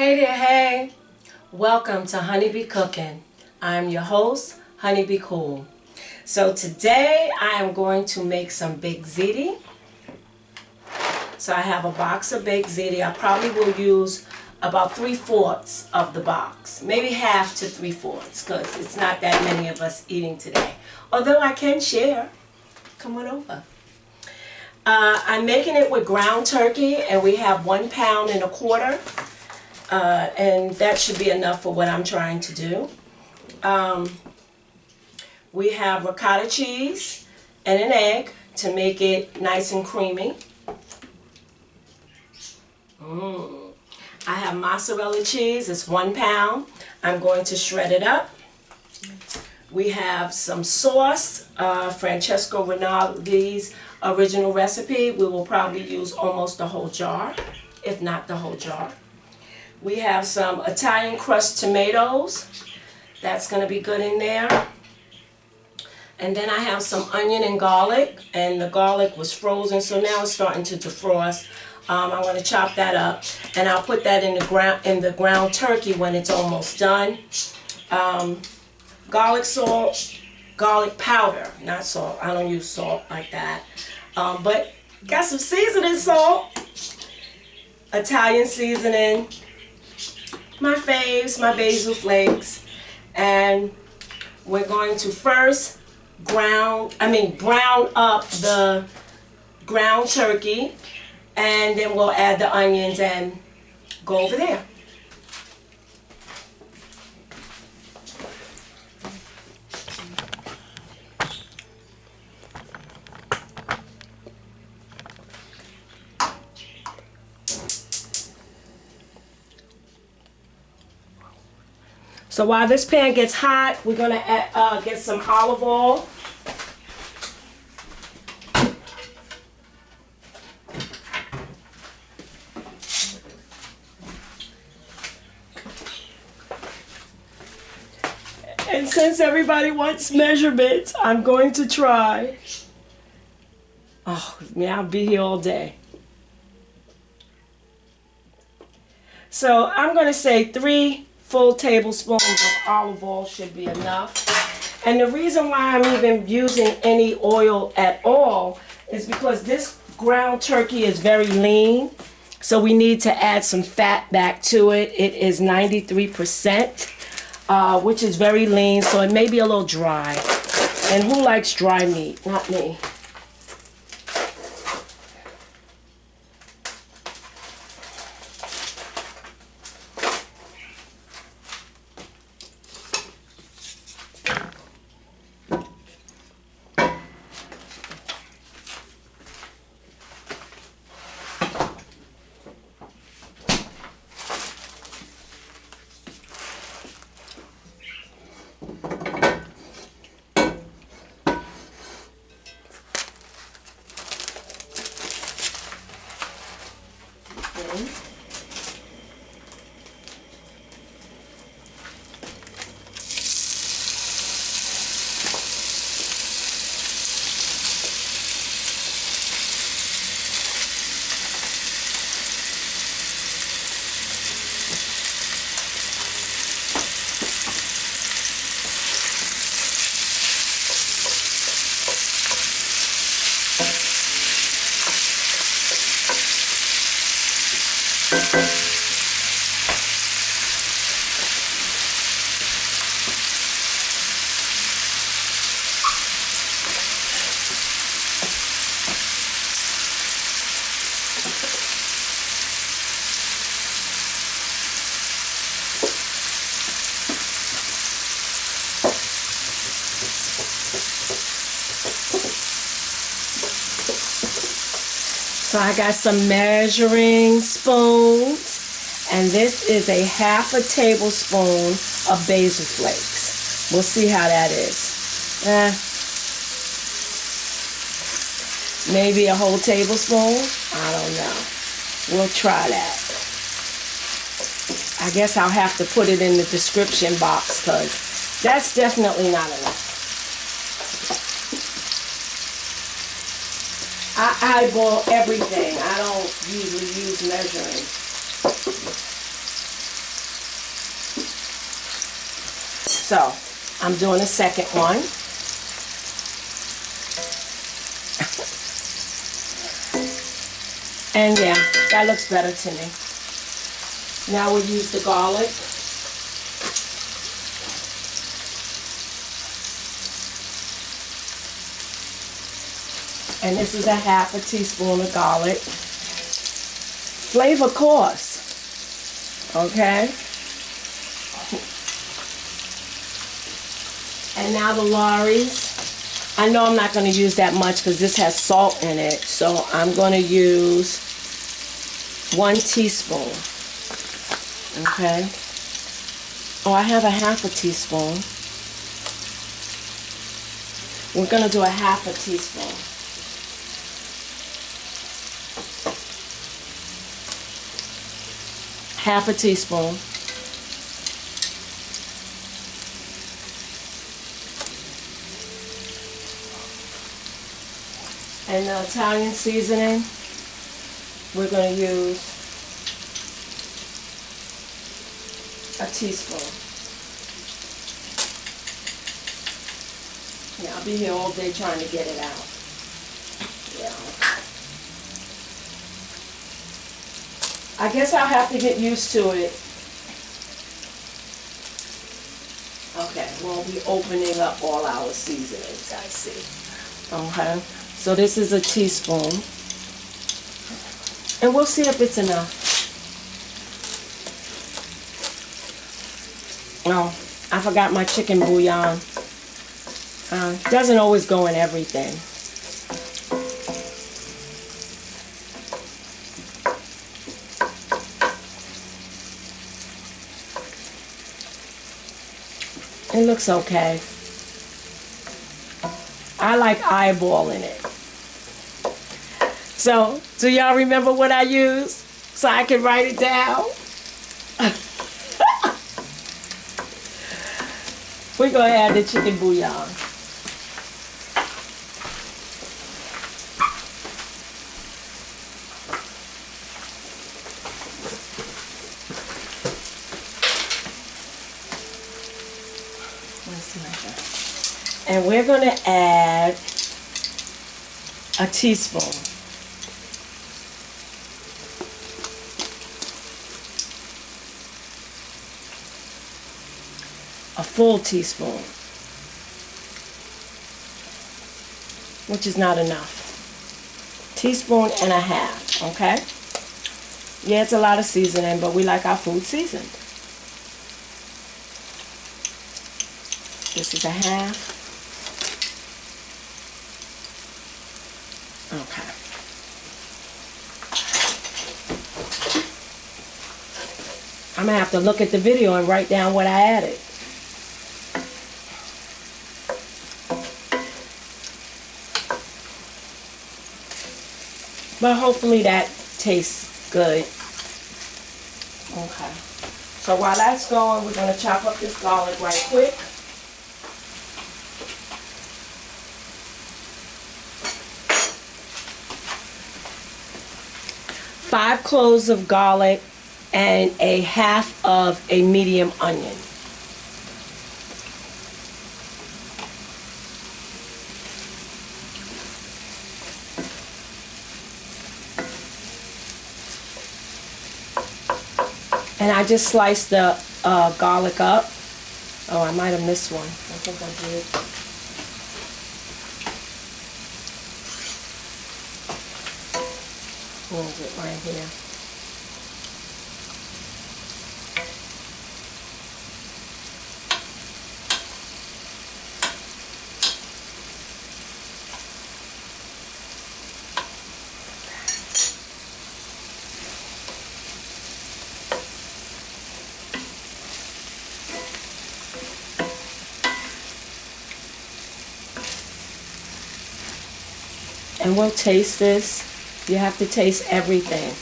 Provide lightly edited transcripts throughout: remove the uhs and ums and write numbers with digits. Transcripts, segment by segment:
Hey there, hey. Welcome to Honeybee Cooking. I'm your host, Honeybee Cool. So today I am going to make some baked ziti. So I have a box of baked ziti. I probably will use about 3/4 of the box. Maybe half to 3/4 because it's not that many of us eating today. Although I can share. Come on over. I'm making it with ground turkey and we have 1 pound and a quarter. And that should be enough for what I'm trying to do. We have ricotta cheese and an egg to make it nice and creamy. I have mozzarella cheese, it's 1 pound. I'm going to shred it up. We have some sauce, Francesco Rinaldi's original recipe. We will probably use almost the whole jar, if not the whole jar. We have some Italian crushed tomatoes. That's going to be good in there. And then I have some onion and garlic. And the garlic was frozen, so now it's starting to defrost. I'm going to chop that up. And I'll put that in the ground turkey when it's almost done. Garlic salt, garlic powder, not salt. I don't use salt like that. But got some seasoning salt. Italian seasoning. My faves, my basil flakes, and we're going to first brown up the ground turkey, and then we'll add the onions and go over there. So while this pan gets hot, we're going to get some olive oil. And since everybody wants measurements, I'm going to try. Oh, man, I'll be here all day. So I'm going to say 3 full tablespoons of olive oil should be enough. And the reason why I'm even using any oil at all is because this ground turkey is very lean. So we need to add some fat back to it. It is 93%, which is very lean, so it may be a little dry. And who likes dry meat? Not me. So I got some measuring spoons, and this is a 1/2 tablespoon of basil flakes. We'll see how that is. Maybe a whole tablespoon? I don't know. We'll try that. I guess I'll have to put it in the description box because that's definitely not enough. I eyeball everything. I don't usually use measuring. So I'm doing a second one. And yeah, that looks better to me. Now we'll use the garlic. And this is a half a teaspoon of garlic. Flavor course. Okay? And now the Lawry's. I know I'm not going to use that much because this has salt in it. So I'm going to use 1 teaspoon. Okay? Oh, I have a half a teaspoon. We're going to do a half a teaspoon. Half a teaspoon. And the Italian seasoning, we're going to use a teaspoon. Yeah, I'll be here all day trying to get it out. Yeah. I guess I'll have to get used to it. Okay, we'll be opening up all our seasonings, I see. Okay, so this is a teaspoon. And we'll see if it's enough. Oh, I forgot my chicken bouillon. Doesn't always go in everything. It looks okay. I like eyeballing it. So, do y'all remember what I used? So I can write it down? We're going to add the chicken bouillon. And we're going to add a teaspoon. A full teaspoon, which is not enough. Teaspoon and a half, okay? Yeah, it's a lot of seasoning, but we like our food seasoned. This is a half. Okay. I'm going to have to look at the video and write down what I added. But hopefully that tastes good. Okay. So while that's going, we're going to chop up this garlic right quick. 5 cloves of garlic and a half of a medium onion. And I just sliced the garlic up. Oh, I might have missed one. I think I did. Move it right here. And we'll taste this. You have to taste everything.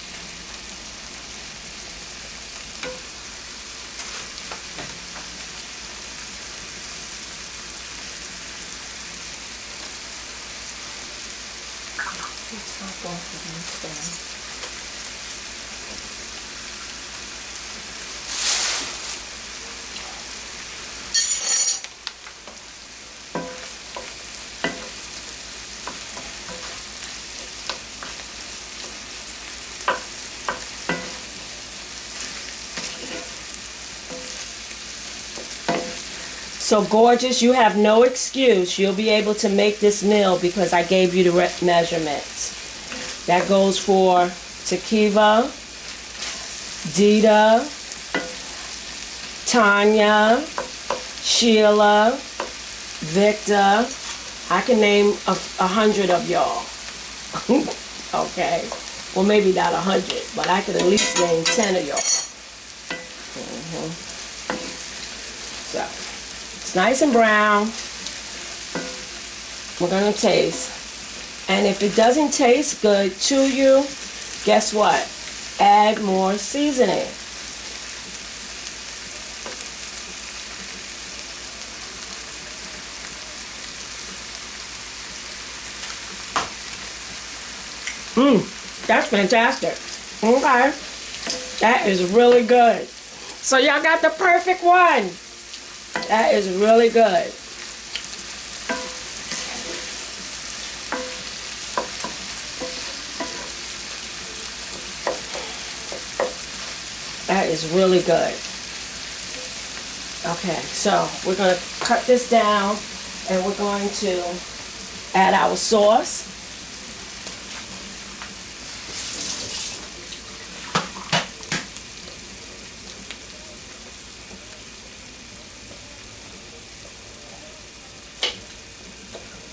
It's not going to be stand. So gorgeous, you have no excuse. You'll be able to make this meal because I gave you the measurements. That goes for Takiva, Dita, Tanya, Sheila, Victor. I can name 100 of y'all. Okay. Well, maybe not 100, but I could at least name 10 of y'all. So, it's nice and brown. We're gonna taste. And if it doesn't taste good to you, guess what? Add more seasoning. That's fantastic. Okay. That is really good. So y'all got the perfect one. That is really good. That is really good. Okay, so we're going to cut this down and we're going to add our sauce.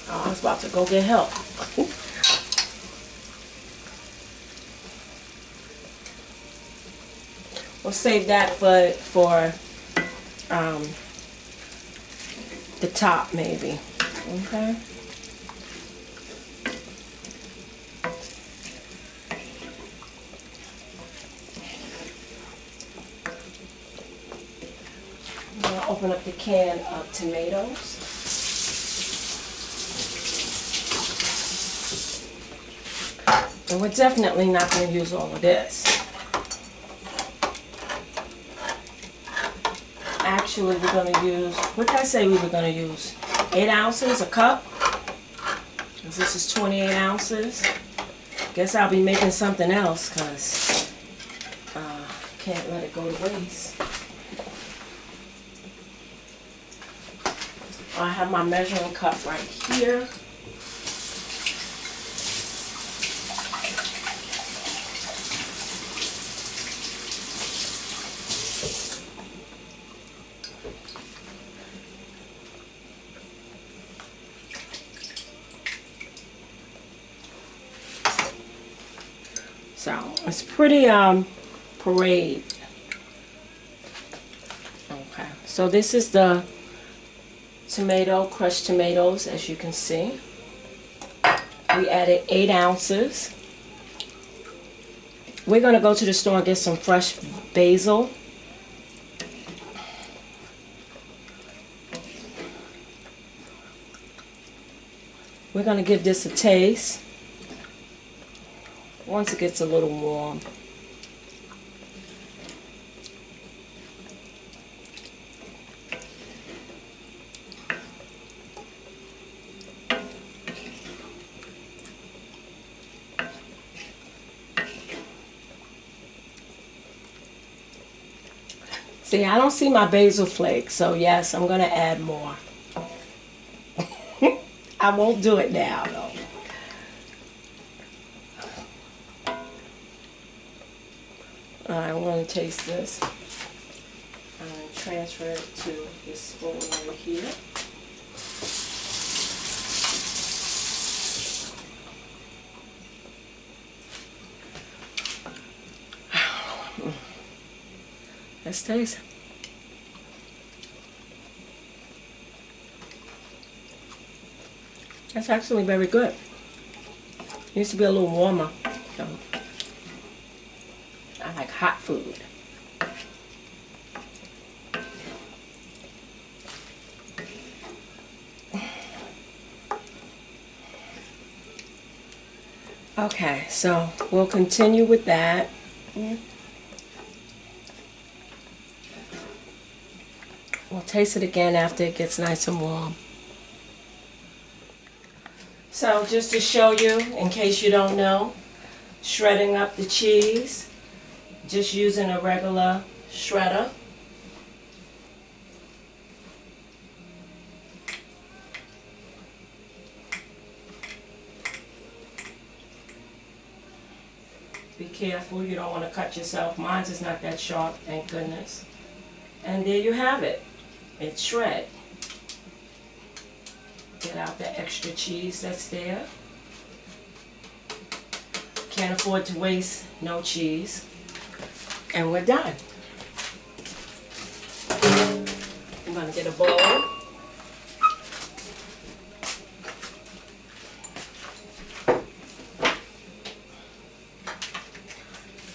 I was about to go get help. We'll save that for the top maybe. Okay. I'm going to open up the can of tomatoes. And we're definitely not going to use all of this. Actually, we're going to use, what did I say we were going to use? 8 ounces, a cup. This is 28 ounces. Guess I'll be making something else because can't let it go to waste. I have my measuring cup right here. So it's pretty parade. Okay, so this is the tomato, crushed tomatoes, as you can see. We added 8 ounces. We're gonna go to the store and get some fresh basil. We're gonna give this a taste once it gets a little warm. See, I don't see my basil flakes, so yes, I'm gonna add more. I won't do it now though. I want to taste this. I'm going to transfer it to this spoon over here. Let's taste. That's actually very good. It needs to be a little warmer. So. I like hot food. Okay, so we'll continue with that. We'll taste it again after it gets nice and warm. So just to show you, in case you don't know, shredding up the cheese, just using a regular shredder. Be careful, you don't want to cut yourself. Mine's is not that sharp, thank goodness. And there you have it. It's shred. Get out the extra cheese that's there. Can't afford to waste no cheese. And we're done. I'm going to get a bowl.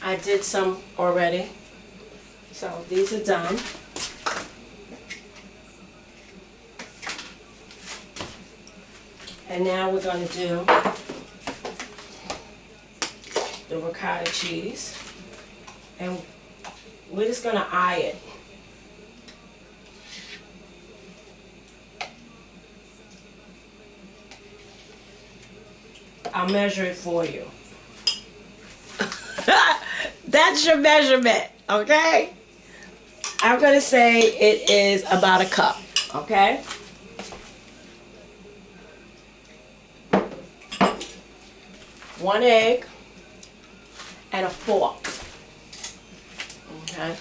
I did some already, so these are done. And now we're going to do the ricotta cheese, and we're just going to eye it. I'll measure it for you. That's your measurement, okay? I'm going to say it is about a cup, okay? One egg and a fork, okay?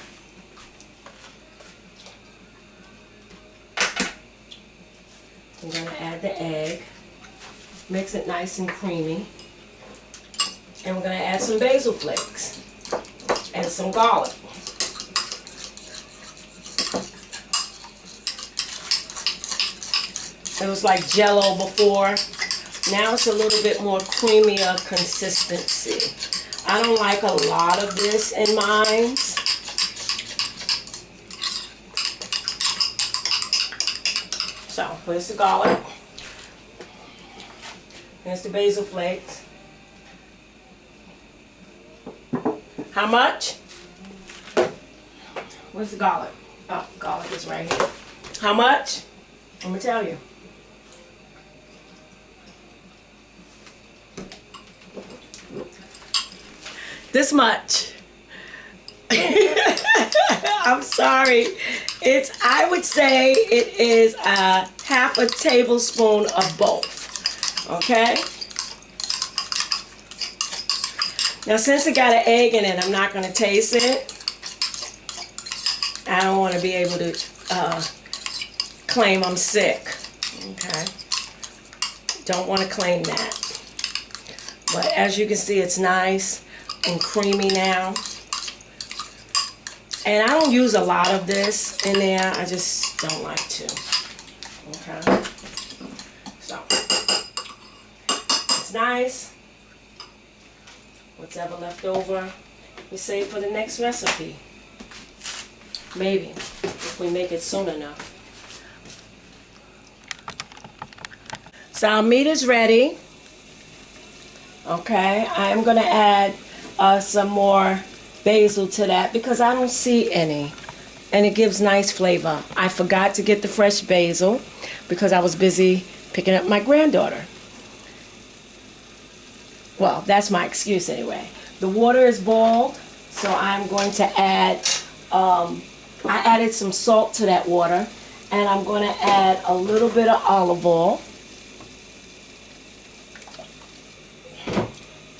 I'm going to add the egg, mix it nice and creamy, and we're going to add some basil flakes and some garlic. It was like Jell-O before. Now it's a little bit more creamier consistency. I don't like a lot of this in mine. So, where's the garlic? Here's the basil flakes. How much? Where's the garlic? Oh, garlic is right here. How much? I'm gonna tell you. This much. I'm sorry. I would say it is a half a tablespoon of both. Okay? Now, since it got an egg in it, I'm not going to taste it. I don't want to be able to claim I'm sick. Okay? Don't want to claim that. But as you can see, it's nice and creamy now. And I don't use a lot of this in there. I just don't like to. Okay? So, it's nice. What's ever left over, we save for the next recipe. Maybe, if we make it soon enough. So our meat is ready. Okay, I am going to add some more basil to that because I don't see any. And it gives nice flavor. I forgot to get the fresh basil because I was busy picking up my granddaughter. Well, that's my excuse anyway. The water is boiled, so I'm going to add, I added some salt to that water, and I'm going to add a little bit of olive oil.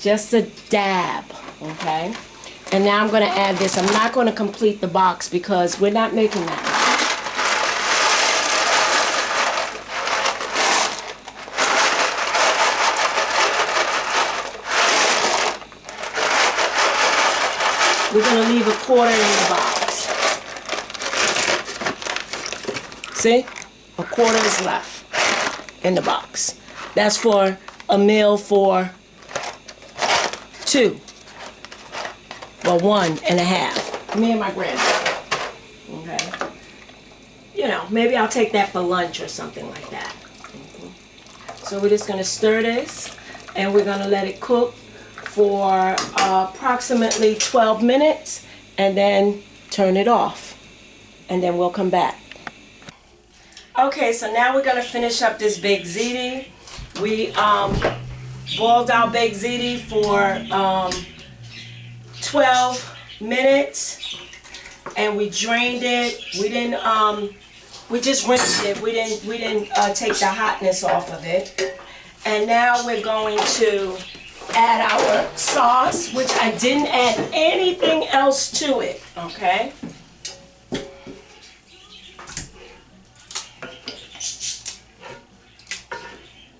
Just a dab, okay? And now I'm going to add this. I'm not going to complete the box because we're not making that. We're going to leave a quarter in the box. See? A quarter is left in the box. That's for a meal for two. Well, 1.5. Me and my granddaughter. Okay? You know, maybe I'll take that for lunch or something like that. So we're just going to stir this, and we're going to let it cook for approximately 12 minutes, and then turn it off, and then we'll come back. Okay, so now we're going to finish up this baked ziti. We boiled our baked ziti for 12 minutes, and we drained it. We didn't we just rinsed it. We didn't take the hotness off of it. And now we're going to add our sauce, which I didn't add anything else to it, okay?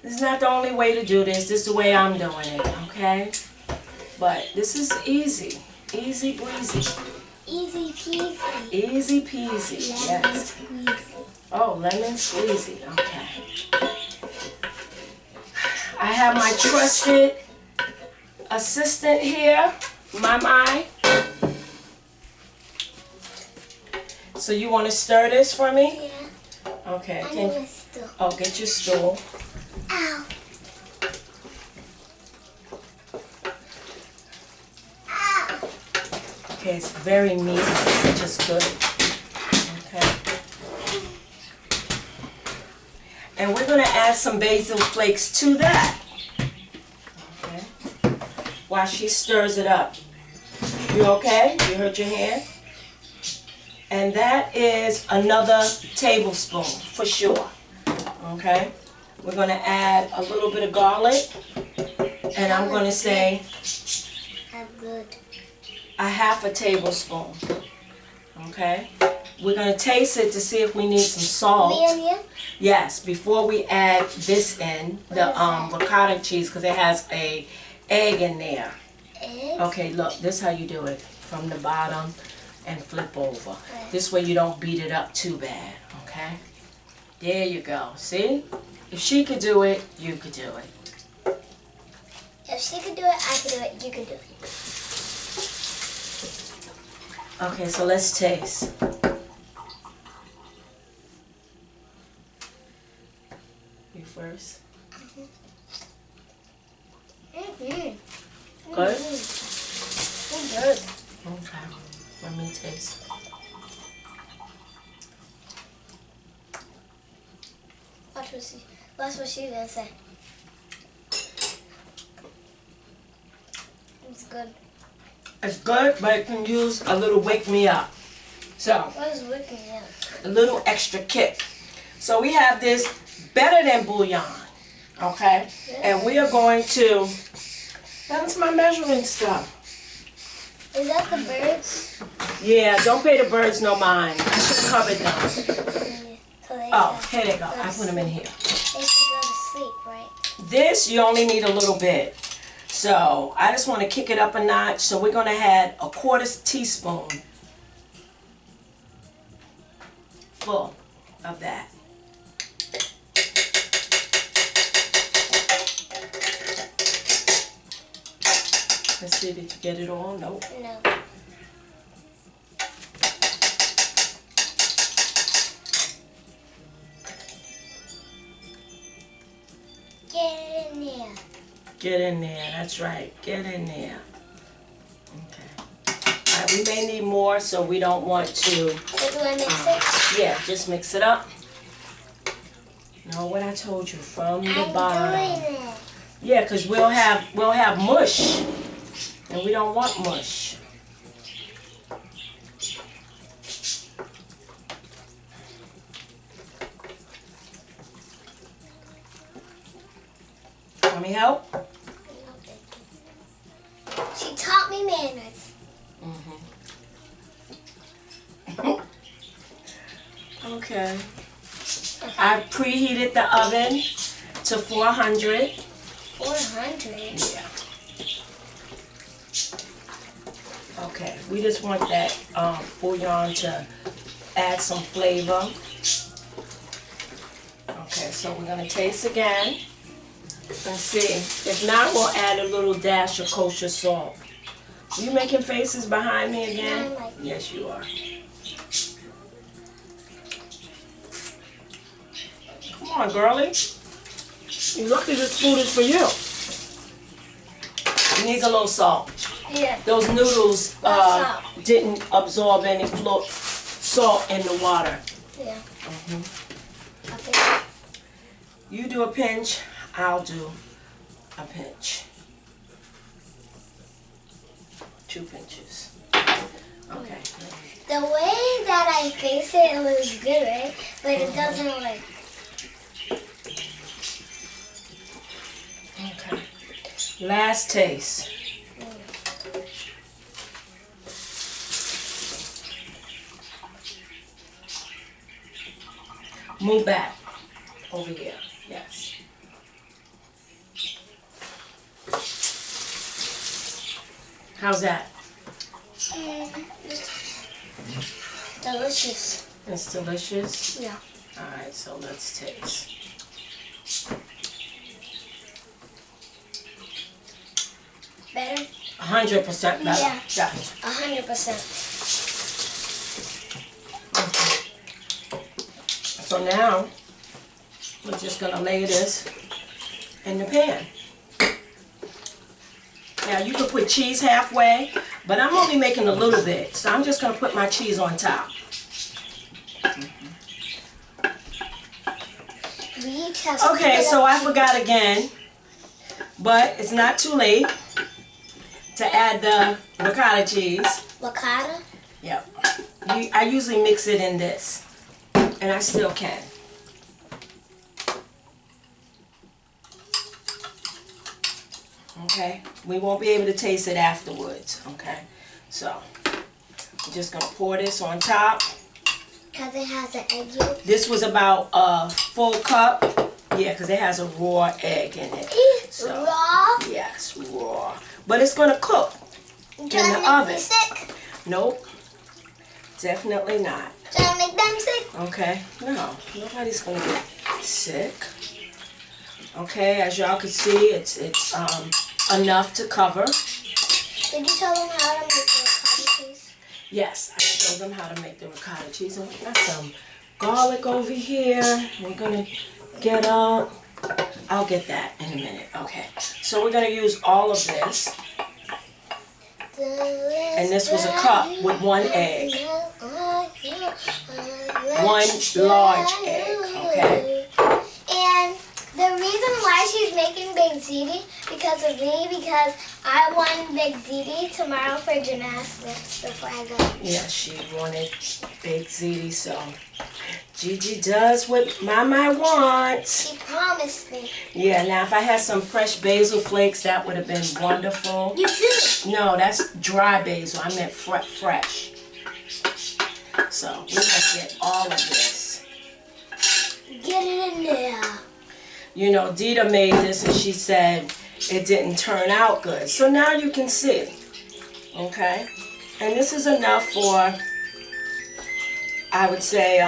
This is not the only way to do this. This is the way I'm doing it, okay? But this is easy. Easy breezy. Easy peasy. Easy peasy, yes. Squeezy. Oh, lemon squeezy, okay. I have my trusted assistant here, my. So you want to stir this for me? Yeah. Okay. I need my stool. Oh, get your stool. Ow. Ow. Okay, it's very meaty, which is good. Okay. And we're going to add some basil flakes to that. Okay. While she stirs it up. You okay? You hurt your hand? And that is another tablespoon for sure. Okay. We're going to add a little bit of garlic. And I'm going to say I'm good. a half a tablespoon. Okay. We're going to taste it to see if we need some salt. Me and you? Yes, before we add this in, the ricotta cheese, because it has a egg in there. Egg? Okay, look, this is how you do it. From the bottom and flip over. This way you don't beat it up too bad, okay? There you go. See? If she could do it, you could do it. If she could do it, I could do it, you could do it. Okay, so let's taste. You first. Mm-hmm. Good? Good. Okay. Let me taste. Watch what she's gonna say. It's good. It's good, but it can use a little wake me up. So, What is wicked up? a little extra kick. So we have this better than bouillon, okay? And we are going to, that's my measuring stuff. Is that the birds? Yeah, don't pay the birds no mind. I should have covered them. So they Oh, should here they go. go I to put them in here. They should go to sleep, right? This, you only need a little bit. So I just want to kick it up a notch. So we're going to add a 1/4 teaspoon full of that. Let's see, did you get it all? Nope. No. Get in there. Get in there, that's right. Get in there. Okay. All right, we may need more, so we don't want to. So do I mix it? Yeah, just mix it up. Know what I told you from the I'm bottom. doing it. Yeah, because we'll have mush, and we don't want mush. Want me help? She taught me manners. Okay. I preheated the oven to 400. 400. Yeah. Okay, we just want that bouillon to add some flavor. Okay, so we're gonna taste again. Let's see. If not, we'll add a little dash of kosher salt. Are you making faces behind me again? No, I'm like- Yes, you are. Come on, girlie. You're lucky this food is for you. It needs a little salt. Yeah. Those noodles Salt. didn't absorb any salt in the water. Yeah. Mhm. Okay. You do a pinch, I'll do a pinch. 2 pinches. Okay. The way that I face it, it looks good, right? But it doesn't like. Okay. Last taste. Move back. Over here. Yes. How's that? Delicious. It's delicious? Yeah. Alright, so let's taste. Better? 100% better. Yeah. Yes. 100%. So now, we're just going to lay this in the pan. Now you can put cheese halfway, but I'm only making a little bit, so I'm just going to put my cheese on top. Okay, so I forgot again, but it's not too late to add the ricotta cheese. Ricotta? Yep. I usually mix it in this, and I still can. Okay, we won't be able to taste it afterwards, okay? So, I'm just going to pour this on top. Because it has an egg yolk. This was about a full cup. Yeah, because it has a raw egg in it. So, raw? yes, raw. But it's going to cook in the oven. Me sick? Nope, definitely not. Trying to make them sick? Okay, no, nobody's going to get sick. Okay, as y'all can see, it's enough to cover. Did you tell them how to make the ricotta cheese? Yes, I showed them how to make the ricotta cheese. And we got some garlic over here. We're going to get up. I'll get that in a minute. Okay, so we're going to use all of this. And this was a cup with one egg. One large egg, okay? And the reason why she's making Big Ziti because of me, because I want Big Ziti tomorrow for gymnastics before I go. Yeah, she wanted Big Ziti, so Gigi does what Mama wants. She promised me. Yeah, now if I had some fresh basil flakes, that would have been wonderful. You do? No, that's dry basil. I meant fresh. So we're going to get all of this. Get it in there. You know, Dita made this and she said it didn't turn out good. So now you can see. Okay? And this is enough for, I would say,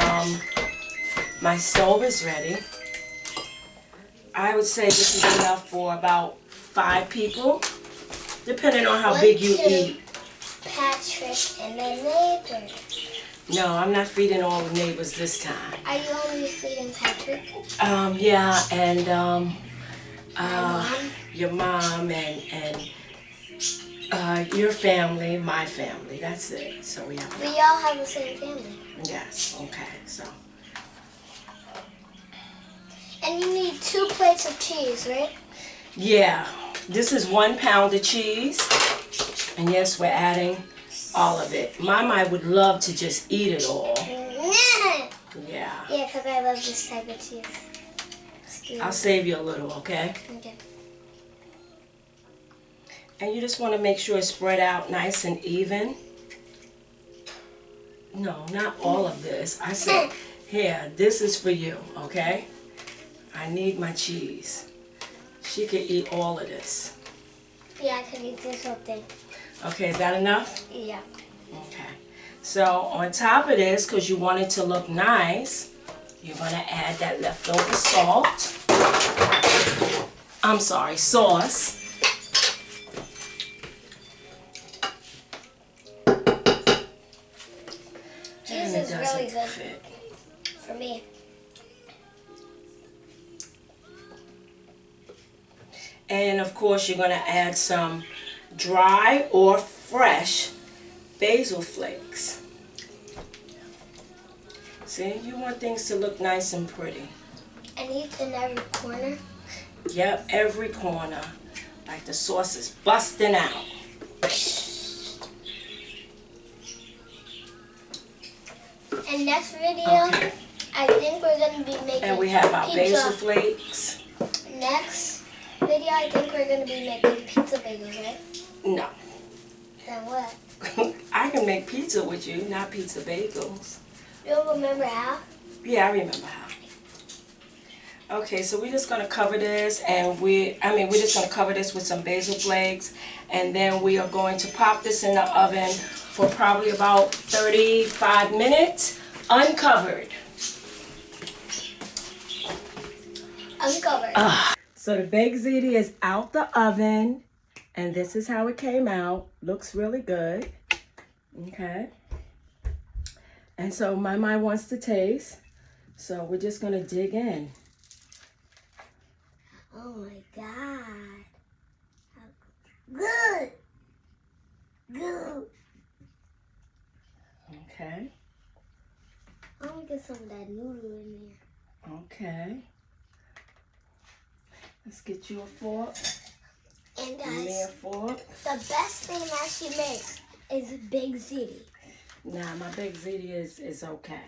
my stove is ready. I would say this is enough for about 5 people, depending on how big you eat. Patrick and the neighbors. No, I'm not feeding all the neighbors this time. Are you only feeding Patrick? Yeah, and Mom? your mom and your family, my family. That's it. So we have. We all have the same family. Yes. Okay. So. And you need 2 plates of cheese, right? Yeah. This is 1 pound of cheese, and yes, we're adding all of it. Mama would love to just eat it all. Yeah. Yeah, because I love this type of cheese. I'll save you a little, okay? Okay. And you just want to make sure it's spread out nice and even. No, not all of this. I said, here, this is for you, okay? I need my cheese. She could eat all of this. Yeah, I can eat this whole thing. Okay, is that enough? Yeah. Okay. So on top of this, because you want it to look nice, you're going to add that leftover salt. I'm sorry, sauce. Cheese is really good for me. And of course, you're going to add some dry or fresh basil flakes. See, you want things to look nice and pretty. And eat in every corner. Yep, every corner. Like the sauce is busting out. And next video, Okay. I think we're going to be making And we have our pizza. basil flakes. Next video, I think we're going to be making pizza bagels, right? No. Then what? I can make pizza with you, not pizza bagels. You don't remember how? Yeah, I remember how. Okay, so we're just gonna cover this, and we're just gonna cover this with some basil flakes, and then we are going to pop this in the oven for probably about 35 minutes, uncovered. Uncovered. So the baked ziti is out the oven, and this is how it came out. Looks really good. Okay. And so my mind wants to taste, so we're just gonna dig in. Oh my God. Good. Good. Okay. I'm going to get some of that noodle in there. Okay. Let's get you a fork. And Me a guys, fork. the best thing that she makes is Big Ziti. Nah, my baked ziti is okay.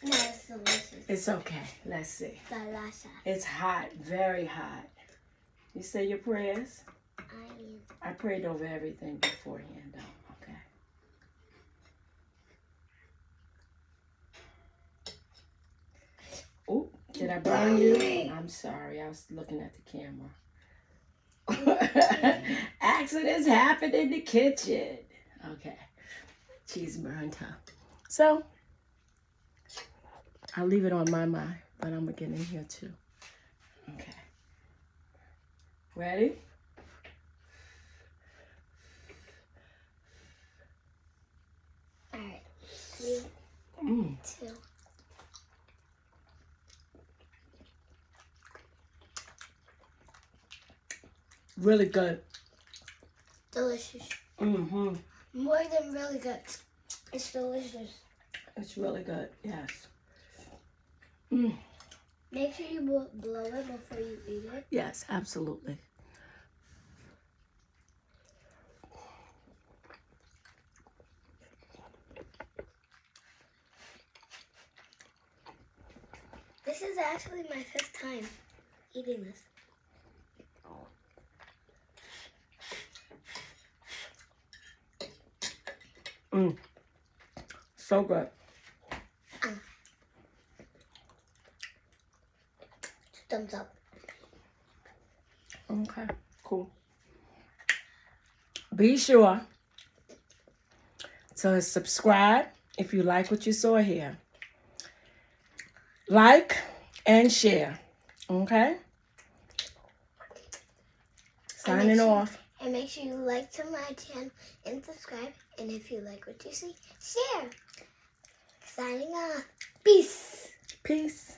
No, it's delicious. It's okay. Let's see. Delicious. It's hot, very hot. You say your prayers? I prayed over everything beforehand, though. Okay. Oh, did I burn you? I'm sorry. I was looking at the camera. Accidents happen in the kitchen. Okay. Cheese burned, huh? So, I'll leave it on my mind, but I'm going to get in here too. Okay. Ready? All right. 3, 2. Really good. Delicious. Mm-hmm. More than really good. It's delicious. It's really good, yes. Make sure you blow it before you eat it. Yes, absolutely. This is actually my 5th time eating this. So good. Thumbs up. Okay, cool. Be sure to subscribe if you like what you saw here. Like and share. Okay? Signing off. And make sure you like to my channel and subscribe. And if you like what you see, share. Signing off. Peace. Peace.